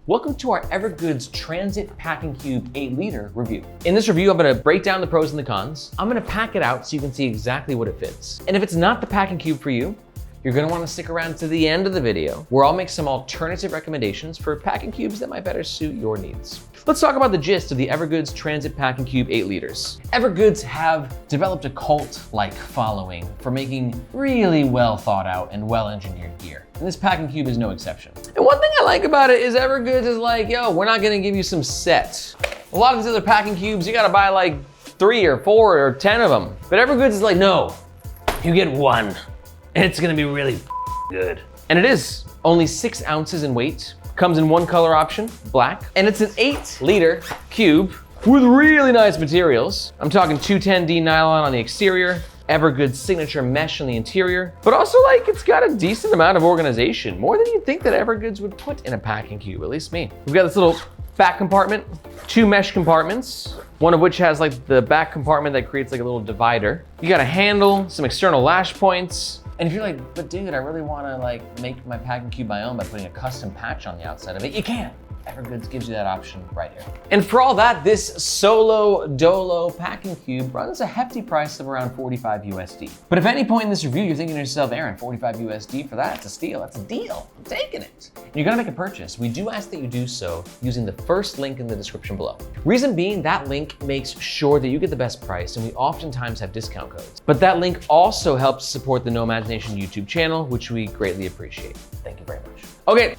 Welcome to our Evergoods Transit Packing Cube 8-liter review. In this review, I'm gonna break down the pros and the cons. I'm gonna pack it out so you can see exactly what it fits. And if it's not the packing cube for you, you're gonna wanna stick around to the end of the video, where I'll make some alternative recommendations for packing cubes that might better suit your needs. Let's talk about the gist of the Evergoods Transit Packing Cube 8 liters. Evergoods have developed a cult-like following for making really well thought out and well-engineered gear. And this packing cube is no exception. And one thing I like about it is Evergoods is like, yo, we're not gonna give you some sets. A lot of these other packing cubes, you gotta buy like 3 or 4 or 10 of them. But Evergoods is like, no, you get one, and it's gonna be really good. And it is only 6 ounces in weight. Comes in one color option, black, and it's an 8-liter cube with really nice materials. I'm talking 210D nylon on the exterior, Evergoods signature mesh on the interior, but also like it's got a decent amount of organization, more than you'd think that Evergoods would put in a packing cube, at least me. We've got this little back compartment, 2 mesh compartments, one of which has like the back compartment that creates like a little divider. You got a handle, some external lash points. And if you're like, but dude, I really wanna like make my packing cube my own by putting a custom patch on the outside of it, you can. Evergoods gives you that option right here. And for all that, this solo dolo packing cube runs a hefty price of around 45 USD. But if at any point in this review you're thinking to yourself, Aaron, 45 USD for that, it's a steal, that's a deal, I'm taking it. And you're gonna make a purchase, we do ask that you do so using the first link in the description below. Reason being, that link makes sure that you get the best price, and we oftentimes have discount codes. But that link also helps support the No Imagination YouTube channel, which we greatly appreciate. Thank you very much. Okay.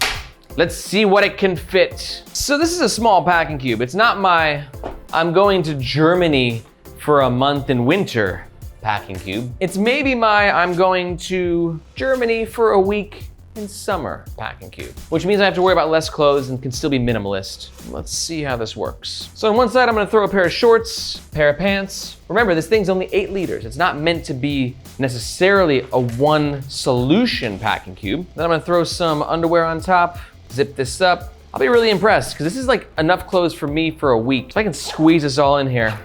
Let's see what it can fit. So this is a small packing cube. It's not my, I'm going to Germany for a month in winter packing cube. It's maybe my, I'm going to Germany for a week in summer packing cube, which means I have to worry about less clothes and can still be minimalist. Let's see how this works. So on one side, I'm gonna throw a pair of shorts, pair of pants. Remember, this thing's only 8 liters. It's not meant to be necessarily a one solution packing cube. Then I'm gonna throw some underwear on top, zip this up. I'll be really impressed because this is like enough clothes for me for a week. If I can squeeze this all in here,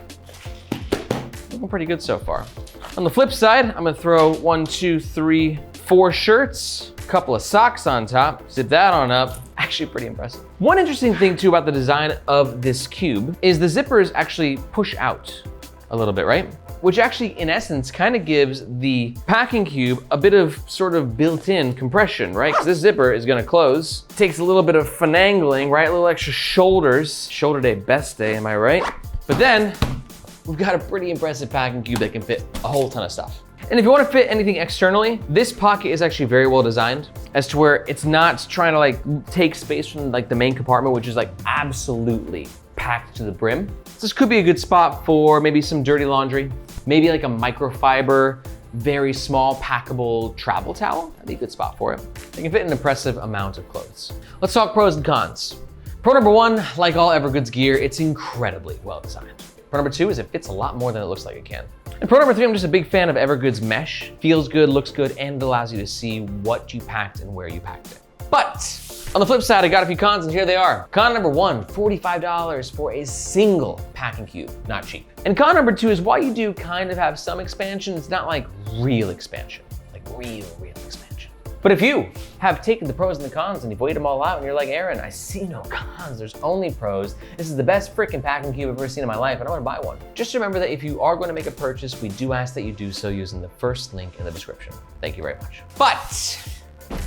looking pretty good so far. On the flip side, I'm gonna throw 1, 2, 3, 4 shirts, a couple of socks on top, zip that on up. Actually pretty impressive. One interesting thing too about the design of this cube is the zippers actually push out a little bit, right? Which actually, in essence, kind of gives the packing cube a bit of sort of built-in compression, right? Because this zipper is gonna close. Takes a little bit of finagling, right? A little extra shoulders. Shoulder day, best day, am I right? But then, we've got a pretty impressive packing cube that can fit a whole ton of stuff. And if you wanna fit anything externally, this pocket is actually very well designed as to where it's not trying to like take space from like the main compartment, which is like absolutely packed to the brim. This could be a good spot for maybe some dirty laundry, maybe like a microfiber, very small packable travel towel. That'd be a good spot for it. It can fit an impressive amount of clothes. Let's talk pros and cons. Pro number 1, like all Evergoods gear, it's incredibly well designed. Pro number 2 is it fits a lot more than it looks like it can. And pro number 3, I'm just a big fan of Evergoods mesh. Feels good, looks good, and allows you to see what you packed and where you packed it. But on the flip side, I got a few cons, and here they are. Con number 1, $45 for a single packing cube, not cheap. And con number 2 is while you do kind of have some expansion, it's not like real expansion, like real expansion. But if you have taken the pros and the cons and you've weighed them all out and you're like, Aaron, I see no cons, there's only pros. This is the best freaking packing cube I've ever seen in my life and I wanna buy one. Just remember that if you are gonna make a purchase, we do ask that you do so using the first link in the description. Thank you very much. But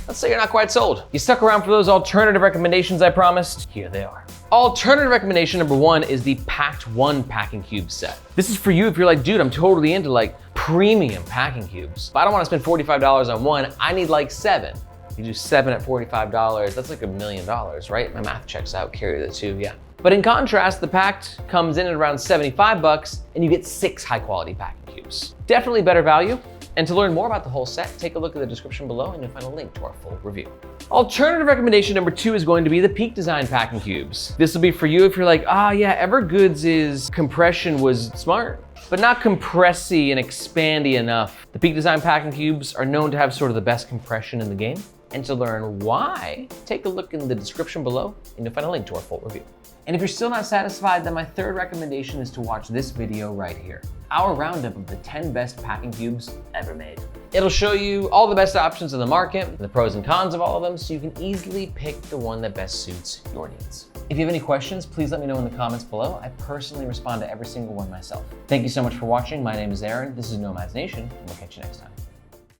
let's say you're not quite sold. You stuck around for those alternative recommendations I promised. Here they are. Alternative recommendation number 1 is the PAKT 1 packing cube set. This is for you if you're like, dude, I'm totally into like premium packing cubes, but I don't wanna spend $45 on one, I need like 7. You do 7 at $45, that's like $1 million, right? My math checks out, carry the 2, yeah. But in contrast, the PAKT comes in at around 75 bucks and you get 6 high quality packing cubes. Definitely better value. And to learn more about the whole set, take a look at the description below and you'll find a link to our full review. Alternative recommendation number 2 is going to be the PAKT design packing cubes. This will be for you if you're like, yeah, Evergoods' compression was smart, but not compressy and expandy enough. The PAKT design packing cubes are known to have sort of the best compression in the game. And to learn why, take a look in the description below and you'll find a link to our full review. And if you're still not satisfied, then my third recommendation is to watch this video right here. Our roundup of the 10 best packing cubes ever made. It'll show you all the best options in the market, the pros and cons of all of them, so you can easily pick the one that best suits your needs. If you have any questions, please let me know in the comments below. I personally respond to every single one myself. Thank you so much for watching. My name is Aaron. This is Nomads Nation, and we'll catch you next time.